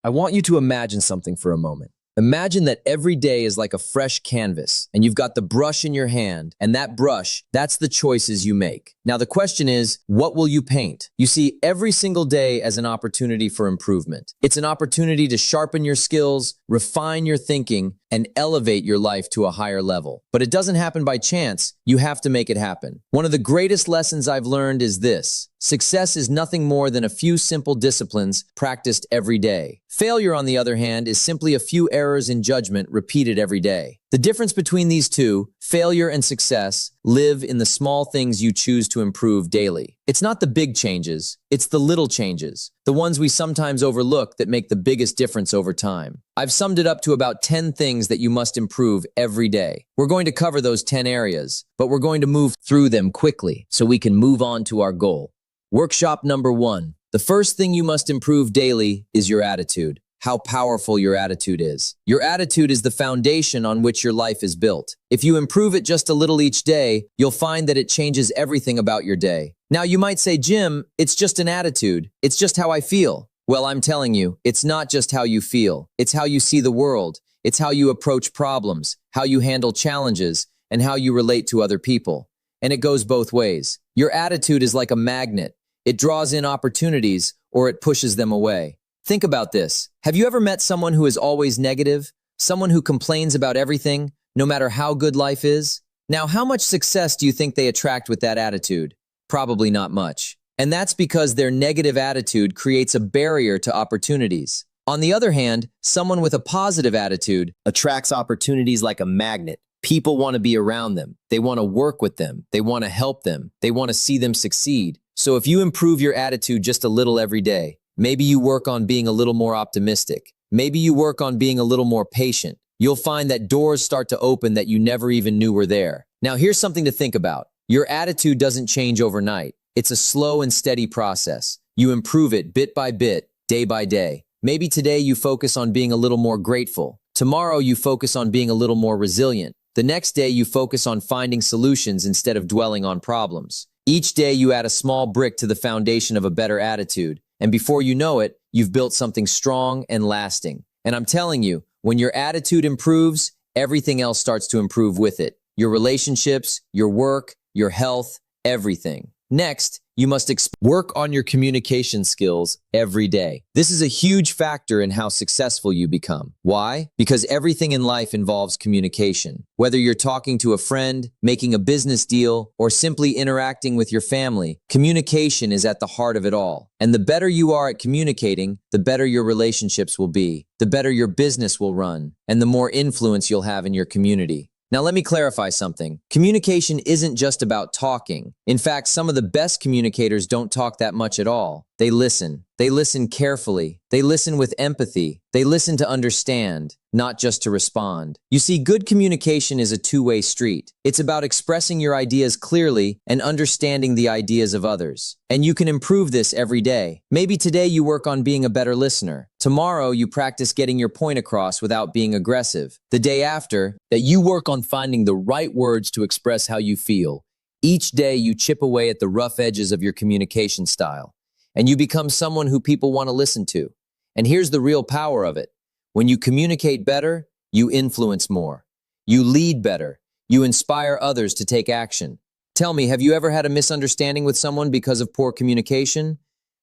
I want you to imagine something for a moment. Imagine that every day is like a fresh canvas, and you've got the brush in your hand, and that brush, that's the choices you make. Now, the question is, what will you paint? You see every single day as an opportunity for improvement. It's an opportunity to sharpen your skills, refine your thinking, and elevate your life to a higher level. But it doesn't happen by chance. You have to make it happen. One of the greatest lessons I've learned is this: success is nothing more than a few simple disciplines practiced every day. Failure, on the other hand, is simply a few errors in judgment repeated every day. The difference between these two, failure and success, live in the small things you choose to improve daily. It's not the big changes, it's the little changes, the ones we sometimes overlook that make the biggest difference over time. I've summed it up to about 10 things that you must improve every day. We're going to cover those 10 areas, but we're going to move through them quickly so we can move on to our goal. Workshop number 1. The first thing you must improve daily is your attitude. How powerful your attitude is. Your attitude is the foundation on which your life is built. If you improve it just a little each day, you'll find that it changes everything about your day. Now, you might say, Jim, it's just an attitude. It's just how I feel. Well, I'm telling you, it's not just how you feel. It's how you see the world. It's how you approach problems, how you handle challenges, and how you relate to other people. And it goes both ways. Your attitude is like a magnet. It draws in opportunities or it pushes them away. Think about this. Have you ever met someone who is always negative? Someone who complains about everything, no matter how good life is? Now, how much success do you think they attract with that attitude? Probably not much. And that's because their negative attitude creates a barrier to opportunities. On the other hand, someone with a positive attitude attracts opportunities like a magnet. People want to be around them. They want to work with them. They want to help them. They want to see them succeed. So if you improve your attitude just a little every day, maybe you work on being a little more optimistic. Maybe you work on being a little more patient. You'll find that doors start to open that you never even knew were there. Now, here's something to think about. Your attitude doesn't change overnight. It's a slow and steady process. You improve it bit by bit, day by day. Maybe today you focus on being a little more grateful. Tomorrow you focus on being a little more resilient. The next day you focus on finding solutions instead of dwelling on problems. Each day you add a small brick to the foundation of a better attitude. And before you know it, you've built something strong and lasting. And I'm telling you, when your attitude improves, everything else starts to improve with it. Your relationships, your work, your health, everything. Next, you must work on your communication skills every day. This is a huge factor in how successful you become. Why? Because everything in life involves communication. Whether you're talking to a friend, making a business deal, or simply interacting with your family, communication is at the heart of it all. And the better you are at communicating, the better your relationships will be, the better your business will run, and the more influence you'll have in your community. Now, let me clarify something. Communication isn't just about talking. In fact, some of the best communicators don't talk that much at all. They listen. They listen carefully. They listen with empathy. They listen to understand, not just to respond. You see, good communication is a two-way street. It's about expressing your ideas clearly and understanding the ideas of others. And you can improve this every day. Maybe today you work on being a better listener. Tomorrow you practice getting your point across without being aggressive. The day after, that you work on finding the right words to express how you feel. Each day you chip away at the rough edges of your communication style. And you become someone who people want to listen to. And here's the real power of it. When you communicate better, you influence more. You lead better. You inspire others to take action. Tell me, have you ever had a misunderstanding with someone because of poor communication?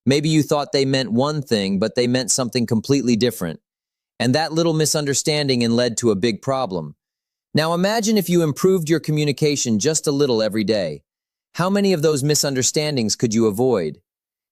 Maybe you thought they meant one thing, but they meant something completely different. And that little misunderstanding led to a big problem. Now imagine if you improved your communication just a little every day. How many of those misunderstandings could you avoid?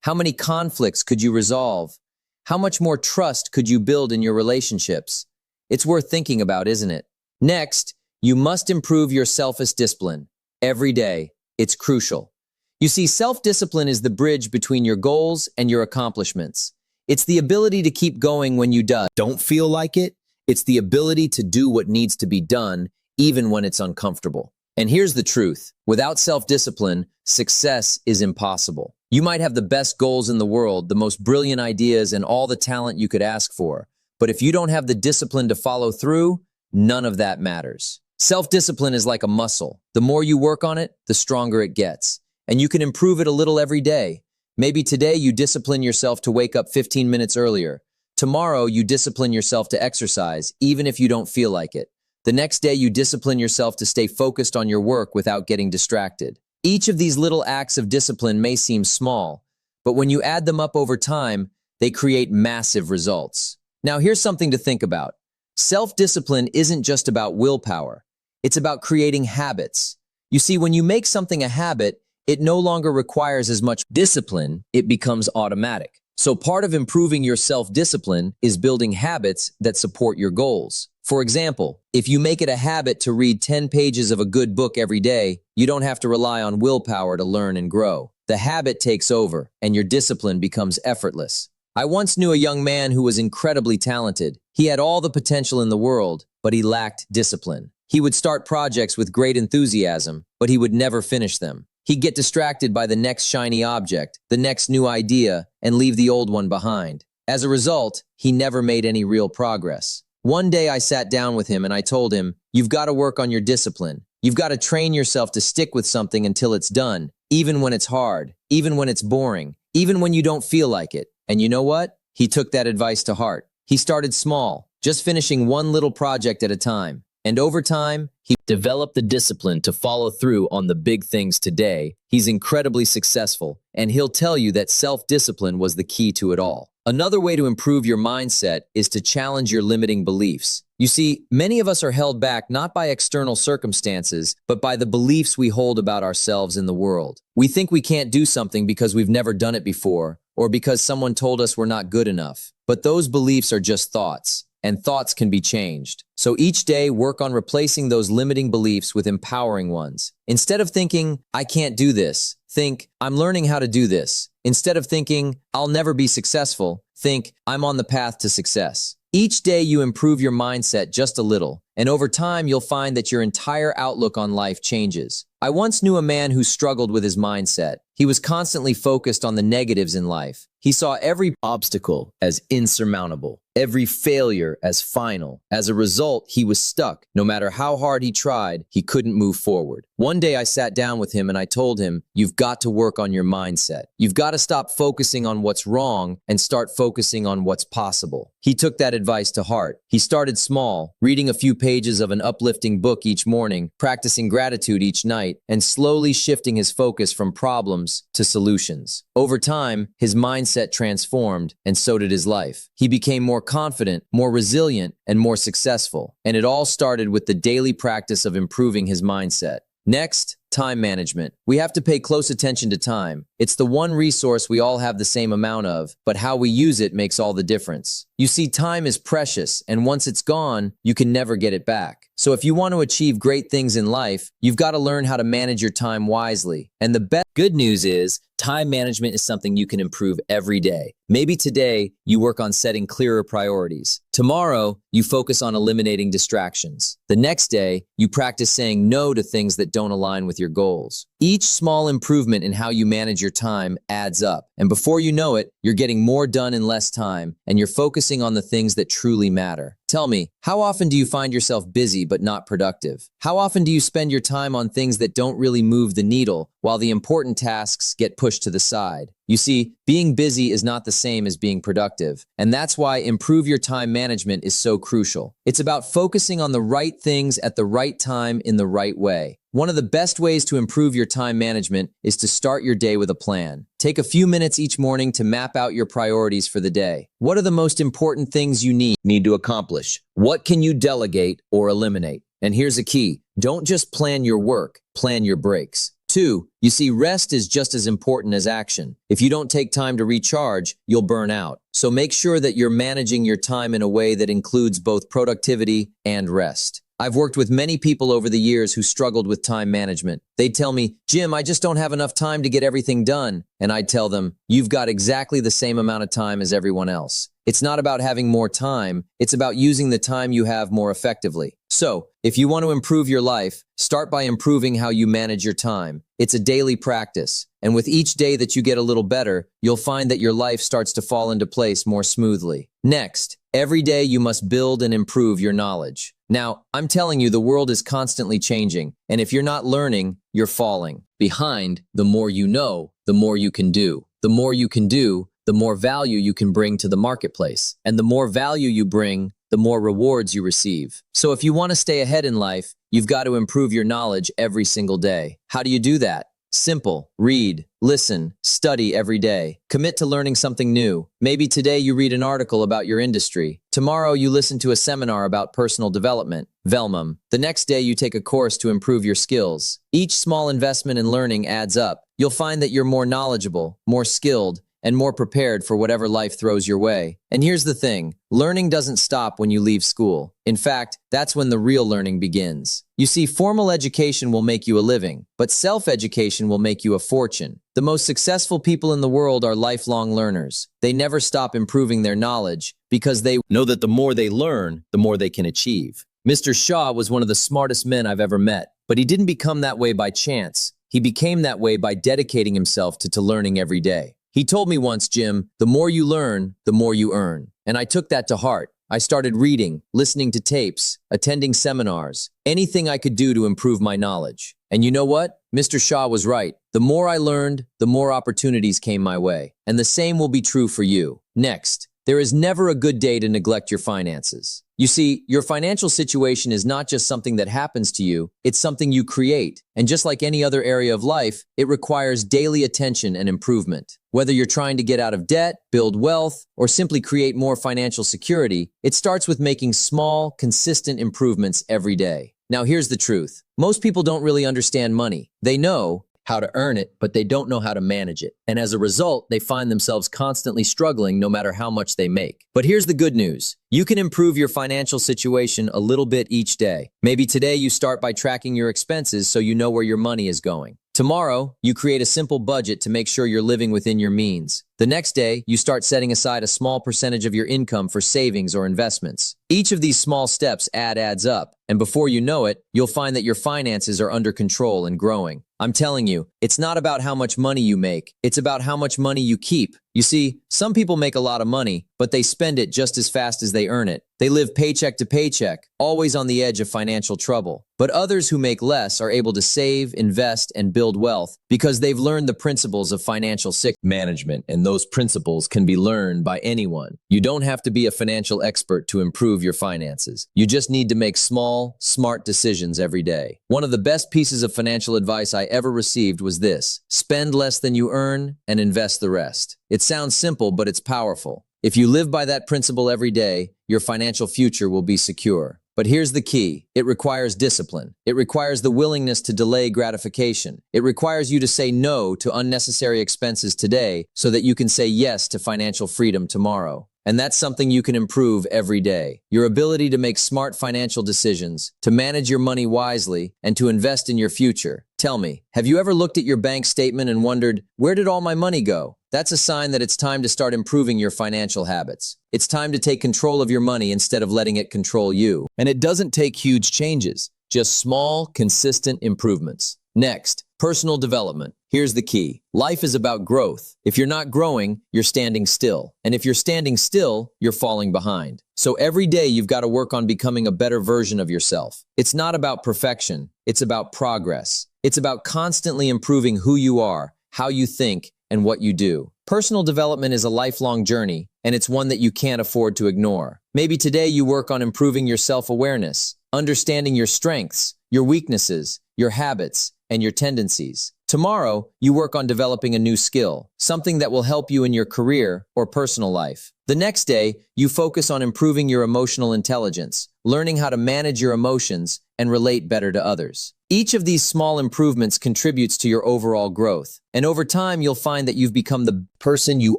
How many conflicts could you resolve? How much more trust could you build in your relationships? It's worth thinking about, isn't it? Next, you must improve your self-discipline. Every day, it's crucial. You see, self-discipline is the bridge between your goals and your accomplishments. It's the ability to keep going when you don't feel like it. It's the ability to do what needs to be done, even when it's uncomfortable. And here's the truth. Without self-discipline, success is impossible. You might have the best goals in the world, the most brilliant ideas, and all the talent you could ask for. But if you don't have the discipline to follow through, none of that matters. Self-discipline is like a muscle. The more you work on it, the stronger it gets. And you can improve it a little every day. Maybe today you discipline yourself to wake up 15 minutes earlier. Tomorrow, you discipline yourself to exercise, even if you don't feel like it. The next day, you discipline yourself to stay focused on your work without getting distracted. Each of these little acts of discipline may seem small, but when you add them up over time, they create massive results. Now, here's something to think about. Self-discipline isn't just about willpower. It's about creating habits. You see, when you make something a habit, it no longer requires as much discipline, it becomes automatic. So part of improving your self-discipline is building habits that support your goals. For example, if you make it a habit to read 10 pages of a good book every day, you don't have to rely on willpower to learn and grow. The habit takes over, and your discipline becomes effortless. I once knew a young man who was incredibly talented. He had all the potential in the world, but he lacked discipline. He would start projects with great enthusiasm, but he would never finish them. He'd get distracted by the next shiny object, the next new idea, and leave the old one behind. As a result, he never made any real progress. One day I sat down with him and I told him, "You've got to work on your discipline. You've got to train yourself to stick with something until it's done, even when it's hard, even when it's boring, even when you don't feel like it." And you know what? He took that advice to heart. He started small, just finishing one little project at a time. And over time, he developed the discipline to follow through on the big things. Today, he's incredibly successful, and he'll tell you that self-discipline was the key to it all. Another way to improve your mindset is to challenge your limiting beliefs. You see, many of us are held back not by external circumstances, but by the beliefs we hold about ourselves in the world. We think we can't do something because we've never done it before, or because someone told us we're not good enough. But those beliefs are just thoughts, and thoughts can be changed. So each day, work on replacing those limiting beliefs with empowering ones. Instead of thinking, "I can't do this," think, "I'm learning how to do this." Instead of thinking, "I'll never be successful," think, "I'm on the path to success." Each day you improve your mindset just a little, and over time you'll find that your entire outlook on life changes. I once knew a man who struggled with his mindset. He was constantly focused on the negatives in life. He saw every obstacle as insurmountable, every failure as final. As a result, he was stuck. No matter how hard he tried, he couldn't move forward. One day I sat down with him and I told him, "You've got to work on your mindset. You've got to stop focusing on what's wrong and start focusing on what's possible." He took that advice to heart. He started small, reading a few pages of an uplifting book each morning, practicing gratitude each night, and slowly shifting his focus from problems to solutions. Over time, his mindset transformed, and so did his life. He became more confident, more resilient, and more successful. And it all started with the daily practice of improving his mindset. Next, time management. We have to pay close attention to time. It's the one resource we all have the same amount of, but how we use it makes all the difference. You see, time is precious, and once it's gone, you can never get it back. So if you want to achieve great things in life, you've got to learn how to manage your time wisely. And the good news is, time management is something you can improve every day. Maybe today, you work on setting clearer priorities. Tomorrow, you focus on eliminating distractions. The next day, you practice saying no to things that don't align with your goals. Each small improvement in how you manage your time adds up. And before you know it, you're getting more done in less time, and you're focusing on the things that truly matter. Tell me, how often do you find yourself busy but not productive? How often do you spend your time on things that don't really move the needle, while the important tasks get pushed to the side? You see, being busy is not the same as being productive, and that's why improve your time management is so crucial. It's about focusing on the right things at the right time in the right way. One of the best ways to improve your time management is to start your day with a plan. Take a few minutes each morning to map out your priorities for the day. What are the most important things you need to accomplish? What can you delegate or eliminate? And here's a key. Don't just plan your work, plan your breaks. 2, you see, rest is just as important as action. If you don't take time to recharge, you'll burn out. So make sure that you're managing your time in a way that includes both productivity and rest. I've worked with many people over the years who struggled with time management. They'd tell me, "Jim, I just don't have enough time to get everything done." And I'd tell them, "You've got exactly the same amount of time as everyone else." It's not about having more time, it's about using the time you have more effectively. So, if you want to improve your life, start by improving how you manage your time. It's a daily practice, and with each day that you get a little better, you'll find that your life starts to fall into place more smoothly. Next, every day you must build and improve your knowledge. Now, I'm telling you, the world is constantly changing, and if you're not learning, you're falling behind. The more you know, the more you can do. The more you can do, the more value you can bring to the marketplace. And the more value you bring, the more rewards you receive. So if you want to stay ahead in life, you've got to improve your knowledge every single day. How do you do that? Simple. Read, listen, study every day. Commit to learning something new. Maybe today you read an article about your industry. Tomorrow you listen to a seminar about personal development. Velmum. The next day you take a course to improve your skills. Each small investment in learning adds up. You'll find that you're more knowledgeable, more skilled, and more prepared for whatever life throws your way. And here's the thing, learning doesn't stop when you leave school. In fact, that's when the real learning begins. You see, formal education will make you a living, but self-education will make you a fortune. The most successful people in the world are lifelong learners. They never stop improving their knowledge because they know that the more they learn, the more they can achieve. Mr. Shaw was one of the smartest men I've ever met, but he didn't become that way by chance. He became that way by dedicating himself to learning every day. He told me once, Jim, the more you learn, the more you earn. And I took that to heart. I started reading, listening to tapes, attending seminars, anything I could do to improve my knowledge. And you know what? Mr. Shaw was right. The more I learned, the more opportunities came my way. And the same will be true for you. Next, there is never a good day to neglect your finances. You see, your financial situation is not just something that happens to you, it's something you create. And just like any other area of life, it requires daily attention and improvement. Whether you're trying to get out of debt, build wealth, or simply create more financial security, it starts with making small, consistent improvements every day. Now here's the truth. Most people don't really understand money. They know how to earn it, but they don't know how to manage it. And as a result, they find themselves constantly struggling no matter how much they make. But here's the good news. You can improve your financial situation a little bit each day. Maybe today you start by tracking your expenses so you know where your money is going. Tomorrow, you create a simple budget to make sure you're living within your means. The next day, you start setting aside a small percentage of your income for savings or investments. Each of these small steps adds up, and before you know it, you'll find that your finances are under control and growing. I'm telling you, it's not about how much money you make, it's about how much money you keep. You see, some people make a lot of money, but they spend it just as fast as they earn it. They live paycheck to paycheck, always on the edge of financial trouble. But others who make less are able to save, invest, and build wealth because they've learned the principles of financial management, and those principles can be learned by anyone. You don't have to be a financial expert to improve your finances. You just need to make small, smart decisions every day. One of the best pieces of financial advice I ever received was this: spend less than you earn and invest the rest. It sounds simple, but it's powerful. If you live by that principle every day, your financial future will be secure. But here's the key. It requires discipline. It requires the willingness to delay gratification. It requires you to say no to unnecessary expenses today so that you can say yes to financial freedom tomorrow. And that's something you can improve every day. Your ability to make smart financial decisions, to manage your money wisely, and to invest in your future. Tell me, have you ever looked at your bank statement and wondered, where did all my money go? That's a sign that it's time to start improving your financial habits. It's time to take control of your money instead of letting it control you. And it doesn't take huge changes, just small, consistent improvements. Next, personal development. Here's the key. Life is about growth. If you're not growing, you're standing still. And if you're standing still, you're falling behind. So every day you've got to work on becoming a better version of yourself. It's not about perfection. It's about progress. It's about constantly improving who you are, how you think, and what you do. Personal development is a lifelong journey, and it's one that you can't afford to ignore. Maybe today you work on improving your self-awareness, understanding your strengths, your weaknesses, your habits, and your tendencies. Tomorrow, you work on developing a new skill, something that will help you in your career or personal life. The next day, you focus on improving your emotional intelligence, learning how to manage your emotions and relate better to others. Each of these small improvements contributes to your overall growth. And over time, you'll find that you've become the person you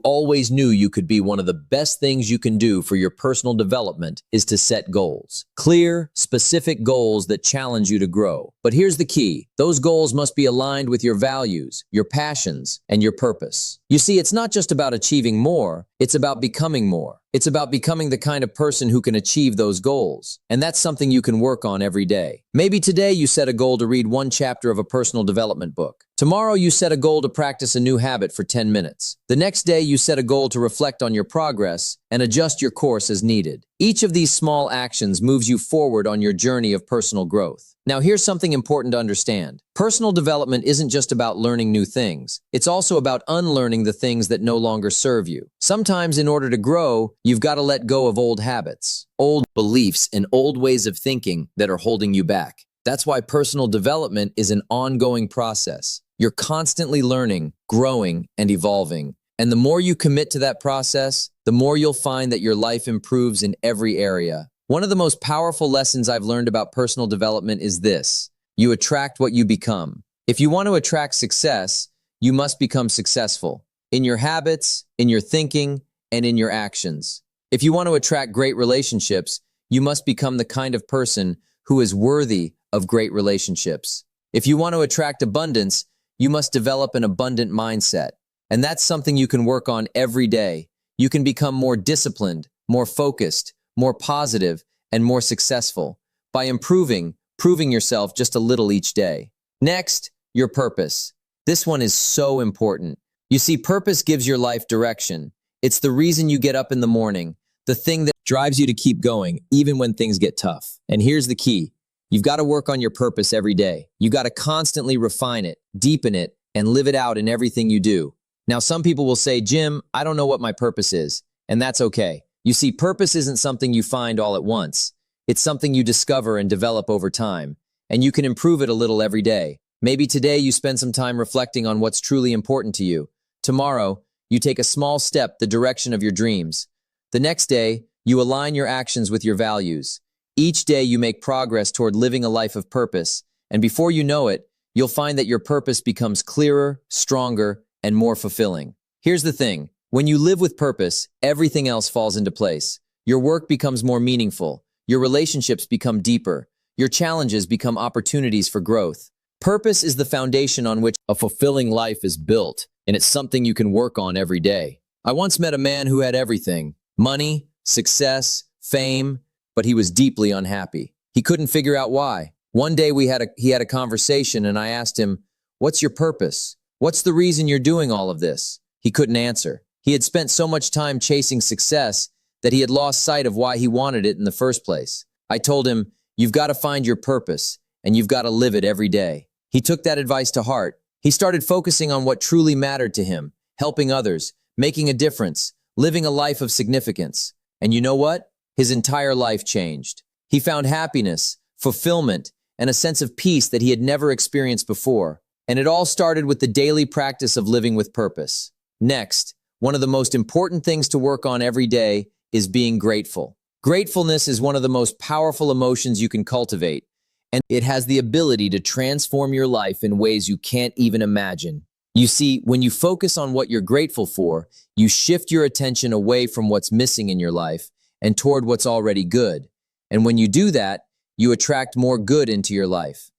always knew you could be. One of the best things you can do for your personal development is to set goals. Clear, specific goals that challenge you to grow. But here's the key. Those goals must be aligned with your values, your passions, and your purpose. You see, it's not just about achieving more, it's about becoming more. It's about becoming the kind of person who can achieve those goals. And that's something you can work on every day. Maybe today you set a goal to read one chapter of a personal development book. Tomorrow, you set a goal to practice a new habit for 10 minutes. The next day, you set a goal to reflect on your progress and adjust your course as needed. Each of these small actions moves you forward on your journey of personal growth. Now, here's something important to understand. Personal development isn't just about learning new things. It's also about unlearning the things that no longer serve you. Sometimes, in order to grow, you've got to let go of old habits, old beliefs, and old ways of thinking that are holding you back. That's why personal development is an ongoing process. You're constantly learning, growing, and evolving. And the more you commit to that process, the more you'll find that your life improves in every area. One of the most powerful lessons I've learned about personal development is this: you attract what you become. If you want to attract success, you must become successful in your habits, in your thinking, and in your actions. If you want to attract great relationships, you must become the kind of person who is worthy of great relationships. If you want to attract abundance, you must develop an abundant mindset. And that's something you can work on every day. You can become more disciplined, more focused, more positive, and more successful by proving yourself just a little each day. Next, your purpose. This one is so important. You see, purpose gives your life direction. It's the reason you get up in the morning, the thing that drives you to keep going, even when things get tough. And here's the key. You've got to work on your purpose every day. You got to constantly refine it, deepen it, and live it out in everything you do. Now, some people will say, Jim, I don't know what my purpose is. And that's okay. You see, purpose isn't something you find all at once. It's something you discover and develop over time. And you can improve it a little every day. Maybe today you spend some time reflecting on what's truly important to you. Tomorrow, you take a small step the direction of your dreams. The next day, you align your actions with your values. Each day you make progress toward living a life of purpose, and before you know it, you'll find that your purpose becomes clearer, stronger, and more fulfilling. Here's the thing. When you live with purpose, everything else falls into place. Your work becomes more meaningful. Your relationships become deeper. Your challenges become opportunities for growth. Purpose is the foundation on which a fulfilling life is built, and it's something you can work on every day. I once met a man who had everything: money, success, fame, but he was deeply unhappy. He couldn't figure out why. One day he had a conversation and I asked him, "What's your purpose? What's the reason you're doing all of this?" He couldn't answer. He had spent so much time chasing success that he had lost sight of why he wanted it in the first place. I told him, "You've got to find your purpose and you've got to live it every day." He took that advice to heart. He started focusing on what truly mattered to him, helping others, making a difference, living a life of significance. And you know what? His entire life changed. He found happiness, fulfillment, and a sense of peace that he had never experienced before. And it all started with the daily practice of living with purpose. Next, one of the most important things to work on every day is being grateful. Gratefulness is one of the most powerful emotions you can cultivate, and it has the ability to transform your life in ways you can't even imagine. You see, when you focus on what you're grateful for, you shift your attention away from what's missing in your life and toward what's already good. And when you do that, you attract more good into your life.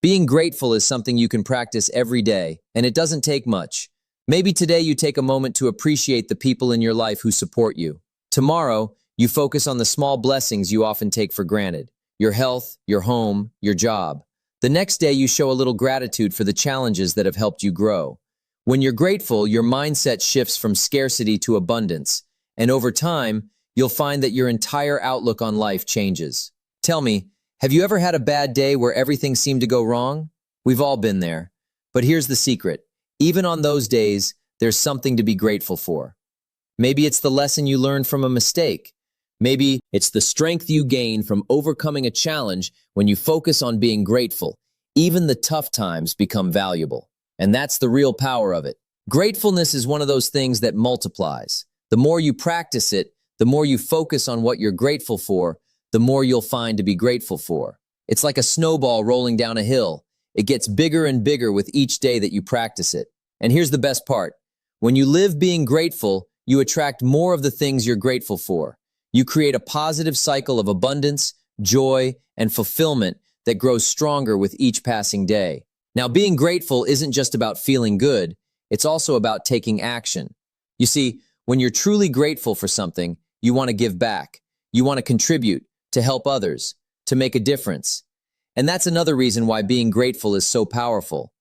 Being grateful is something you can practice every day, and it doesn't take much. Maybe today you take a moment to appreciate the people in your life who support you. Tomorrow, you focus on the small blessings you often take for granted: your health, your home, your job. The next day, you show a little gratitude for the challenges that have helped you grow. When you're grateful, your mindset shifts from scarcity to abundance, and over time, you'll find that your entire outlook on life changes. Tell me, have you ever had a bad day where everything seemed to go wrong? We've all been there. But here's the secret. Even on those days, there's something to be grateful for. Maybe it's the lesson you learned from a mistake. Maybe it's the strength you gain from overcoming a challenge. When you focus on being grateful, even the tough times become valuable. And that's the real power of it. Gratefulness is one of those things that multiplies. The more you practice it, the more you focus on what you're grateful for, the more you'll find to be grateful for. It's like a snowball rolling down a hill. It gets bigger and bigger with each day that you practice it. And here's the best part. When you live being grateful, you attract more of the things you're grateful for. You create a positive cycle of abundance, joy, and fulfillment that grows stronger with each passing day. Now, being grateful isn't just about feeling good. It's also about taking action. You see, when you're truly grateful for something, you want to give back. You want to contribute, to help others, to make a difference. And that's another reason why being grateful is so powerful.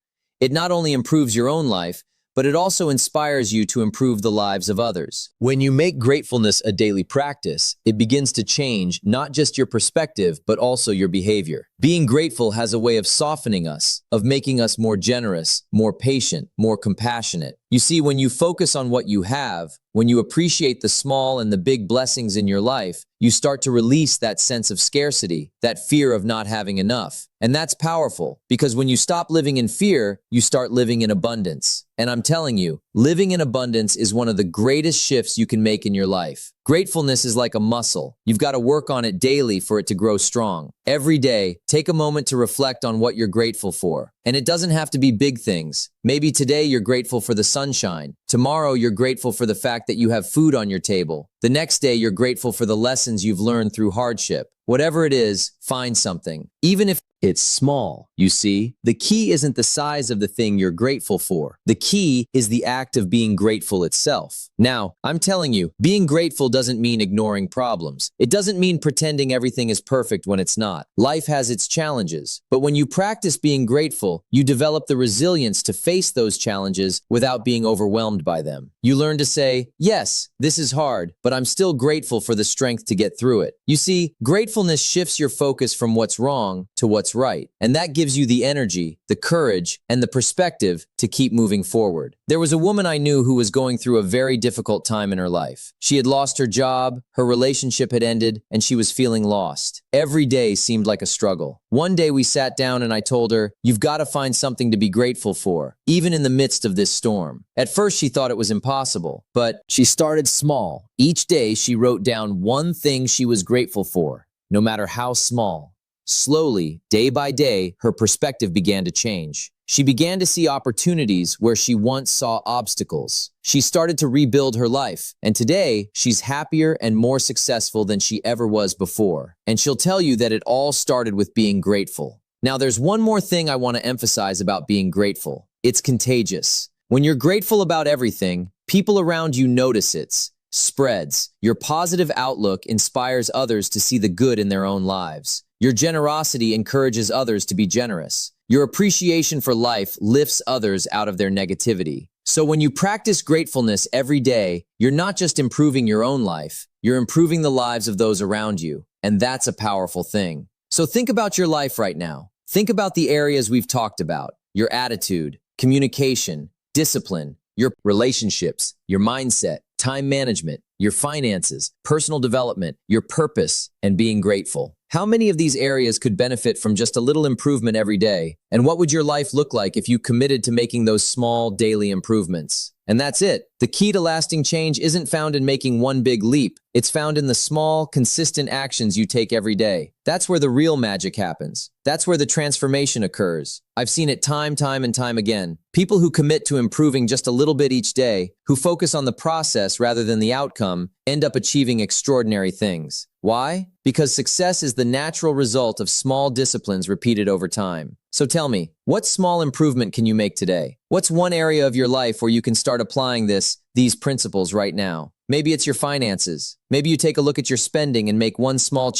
It not only improves your own life, but it also inspires you to improve the lives of others. When you make gratefulness a daily practice, it begins to change not just your perspective, but also your behavior. Being grateful has a way of softening us, of making us more generous, more patient, more compassionate. You see, when you focus on what you have, when you appreciate the small and the big blessings in your life, you start to release that sense of scarcity, that fear of not having enough. And that's powerful, because when you stop living in fear, you start living in abundance. And I'm telling you, living in abundance is one of the greatest shifts you can make in your life. Gratefulness is like a muscle. You've got to work on it daily for it to grow strong. Every day, take a moment to reflect on what you're grateful for. And it doesn't have to be big things. Maybe today you're grateful for the sunshine. Tomorrow you're grateful for the fact that you have food on your table. The next day you're grateful for the lessons you've learned through hardship. Whatever it is, find something. Even if it's small, you see, the key isn't the size of the thing you're grateful for. The key is the act of being grateful itself. Now, I'm telling you, being grateful doesn't mean ignoring problems. It doesn't mean pretending everything is perfect when it's not. Life has its challenges. But when you practice being grateful, you develop the resilience to face those challenges without being overwhelmed by them. You learn to say, yes, this is hard, but I'm still grateful for the strength to get through it. You see, gratefulness shifts your focus from what's wrong to what's right. And that gives you the energy, the courage, and the perspective to keep moving forward. There was a woman I knew who was going through a very difficult time in her life. She had lost her job, her relationship had ended, and she was feeling lost. Every day seemed like a struggle. One day we sat down and I told her, you've got to find something to be grateful for, even in the midst of this storm. At first she thought it was impossible, but she started small. Each day she wrote down one thing she was grateful for, no matter how small. Slowly, day by day, her perspective began to change. She began to see opportunities where she once saw obstacles. She started to rebuild her life, and today, she's happier and more successful than she ever was before. And she'll tell you that it all started with being grateful. Now, there's one more thing I want to emphasize about being grateful. It's contagious. When you're grateful about everything, people around you notice it. Spreads. Your positive outlook inspires others to see the good in their own lives. Your generosity encourages others to be generous. Your appreciation for life lifts others out of their negativity. So when you practice gratefulness every day, you're not just improving your own life, you're improving the lives of those around you. And that's a powerful thing. So think about your life right now. Think about the areas we've talked about: your attitude, communication, discipline, your relationships, your mindset, time management, your finances, personal development, your purpose, and being grateful. How many of these areas could benefit from just a little improvement every day? And what would your life look like if you committed to making those small daily improvements? And that's it. The key to lasting change isn't found in making one big leap. It's found in the small, consistent actions you take every day. That's where the real magic happens. That's where the transformation occurs. I've seen it time and time again. People who commit to improving just a little bit each day, who focus on the process rather than the outcome, end up achieving extraordinary things. Why? Because success is the natural result of small disciplines repeated over time. So tell me, what small improvement can you make today? What's one area of your life where you can start applying these principles right now? Maybe it's your finances. Maybe you take a look at your spending and make one small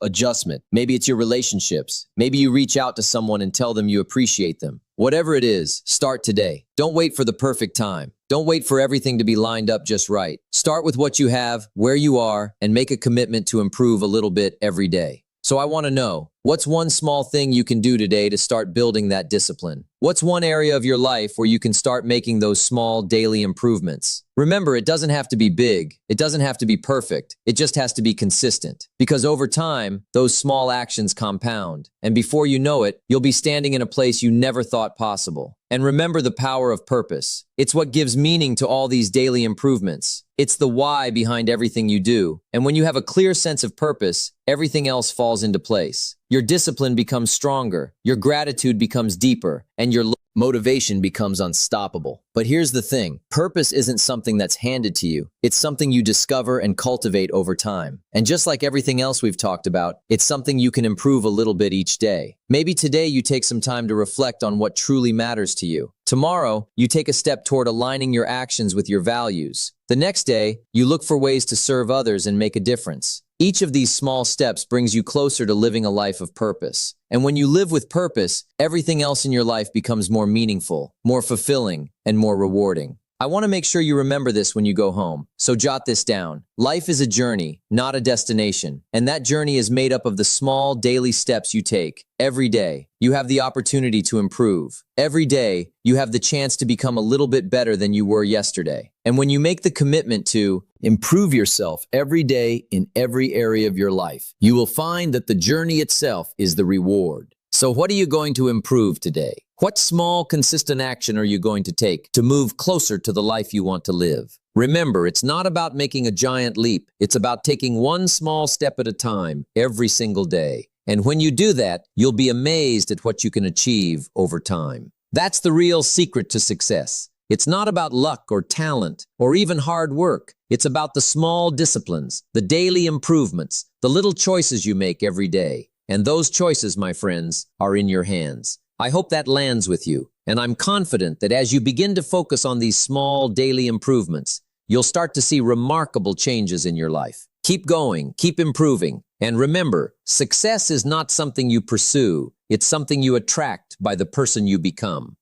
adjustment. Maybe it's your relationships. Maybe you reach out to someone and tell them you appreciate them. Whatever it is, start today. Don't wait for the perfect time. Don't wait for everything to be lined up just right. Start with what you have, where you are, and make a commitment to improve a little bit every day. So I want to know, what's one small thing you can do today to start building that discipline? What's one area of your life where you can start making those small daily improvements? Remember, it doesn't have to be big. It doesn't have to be perfect. It just has to be consistent. Because over time, those small actions compound. And before you know it, you'll be standing in a place you never thought possible. And remember the power of purpose. It's what gives meaning to all these daily improvements. It's the why behind everything you do. And when you have a clear sense of purpose, everything else falls into place. Your discipline becomes stronger, your gratitude becomes deeper, and your motivation becomes unstoppable. But here's the thing, purpose isn't something that's handed to you. It's something you discover and cultivate over time. And just like everything else we've talked about, it's something you can improve a little bit each day. Maybe today you take some time to reflect on what truly matters to you. Tomorrow, you take a step toward aligning your actions with your values. The next day, you look for ways to serve others and make a difference. Each of these small steps brings you closer to living a life of purpose. And when you live with purpose, everything else in your life becomes more meaningful, more fulfilling, and more rewarding. I want to make sure you remember this when you go home, so jot this down. Life is a journey, not a destination, and that journey is made up of the small daily steps you take. Every day, you have the opportunity to improve. Every day, you have the chance to become a little bit better than you were yesterday. And when you make the commitment to improve yourself every day in every area of your life, you will find that the journey itself is the reward. So what are you going to improve today? What small, consistent action are you going to take to move closer to the life you want to live? Remember, it's not about making a giant leap. It's about taking one small step at a time every single day. And when you do that, you'll be amazed at what you can achieve over time. That's the real secret to success. It's not about luck or talent or even hard work. It's about the small disciplines, the daily improvements, the little choices you make every day. And those choices, my friends, are in your hands. I hope that lands with you, and I'm confident that as you begin to focus on these small daily improvements, you'll start to see remarkable changes in your life. Keep going, keep improving, and remember, success is not something you pursue, it's something you attract by the person you become.